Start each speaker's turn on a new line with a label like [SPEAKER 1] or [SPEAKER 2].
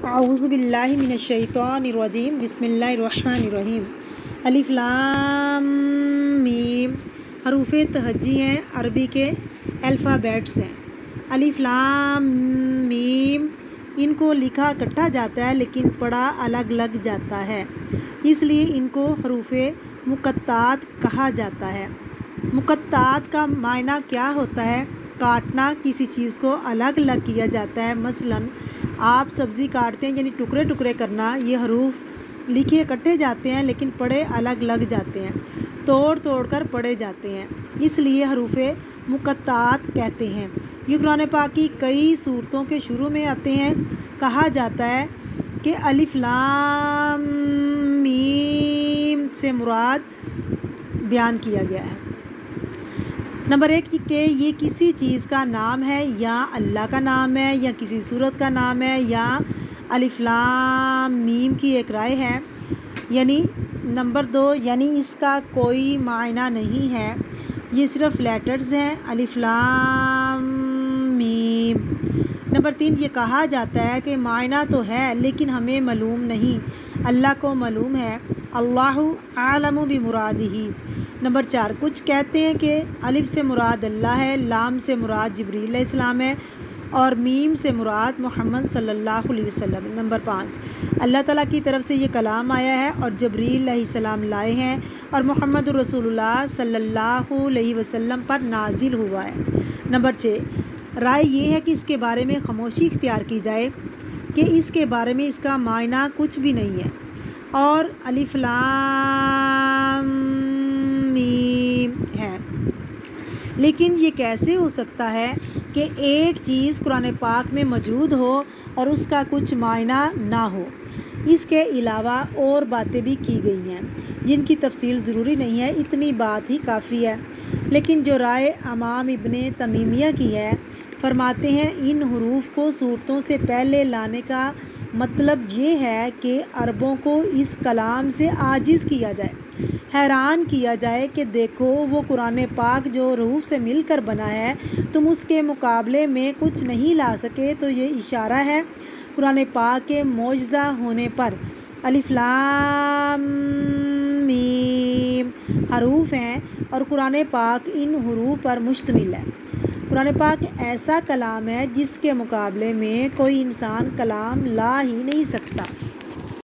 [SPEAKER 1] اعوذ باللہ من الشیطان الرجیم بسم اللہ الرحمن الرحیم الف لام میم حروف تہجی ہیں، عربی کے الفابیٹس ہیں۔ الف لام میم ان کو لکھا اکٹھا جاتا ہے لیکن پڑھا الگ لگ جاتا ہے، اس لیے ان کو حروف مقطعات کہا جاتا ہے۔ مقطعات کا معنی کیا ہوتا ہے؟ کاٹنا، کسی چیز کو الگ الگ کیا جاتا ہے۔ مثلاً آپ سبزی کاٹتے ہیں یعنی ٹکڑے ٹکڑے کرنا، یہ حروف لکھے اکٹھے جاتے ہیں لیکن پڑھے الگ لگ جاتے ہیں، توڑ توڑ کر پڑھے جاتے ہیں، اس لیے حروف مقطعات کہتے ہیں۔ یہ قرآن پاک کی کئی سورتوں کے شروع میں آتے ہیں۔ کہا جاتا ہے کہ الف لام میم سے مراد بیان کیا گیا ہے۔ نمبر 1 کہ یہ کسی چیز کا نام ہے یا اللہ کا نام ہے یا کسی صورت کا نام ہے یا الف لام میم کی ایک رائے ہے، یعنی نمبر 2 یعنی اس کا کوئی معنی نہیں ہے، یہ صرف لیٹرز ہیں الف لام میم۔ نمبر 3 یہ کہا جاتا ہے کہ معنی تو ہے لیکن ہمیں معلوم نہیں، اللہ کو معلوم ہے، اللہ اعلم بمرادہ۔ نمبر 4 کچھ کہتے ہیں کہ الف سے مراد اللہ ہے، لام سے مراد جبریل علیہ السلام ہے اور میم سے مراد محمد صلی اللہ علیہ وسلم۔ نمبر 5 اللہ تعالیٰ کی طرف سے یہ کلام آیا ہے اور جبریل علیہ السلام لائے ہیں اور محمد رسول اللہ صلی اللہ علیہ وسلم پر نازل ہوا ہے۔ نمبر 6 رائے یہ ہے کہ اس کے بارے میں خاموشی اختیار کی جائے کہ اس کے بارے میں اس کا معنی کچھ بھی نہیں ہے، اور الف لام میم ہے۔ لیکن یہ کیسے ہو سکتا ہے کہ ایک چیز قرآن پاک میں موجود ہو اور اس کا کچھ معنی نہ ہو؟ اس کے علاوہ اور باتیں بھی کی گئی ہیں جن کی تفصیل ضروری نہیں ہے، اتنی بات ہی کافی ہے۔ لیکن جو رائے امام ابن تیمیہ کی ہے، فرماتے ہیں ان حروف کو صورتوں سے پہلے لانے کا مطلب یہ ہے کہ عربوں کو اس کلام سے عاجز کیا جائے، حیران کیا جائے کہ دیکھو وہ قرآن پاک جو حروف سے مل کر بنا ہے، تم اس کے مقابلے میں کچھ نہیں لا سکے۔ تو یہ اشارہ ہے قرآن پاک کے معجزہ ہونے پر۔ الف لام میم حروف ہیں اور قرآن پاک ان حروف پر مشتمل ہے۔ قرآن پاک ایسا کلام ہے جس کے مقابلے میں کوئی انسان کلام لا ہی نہیں سکتا۔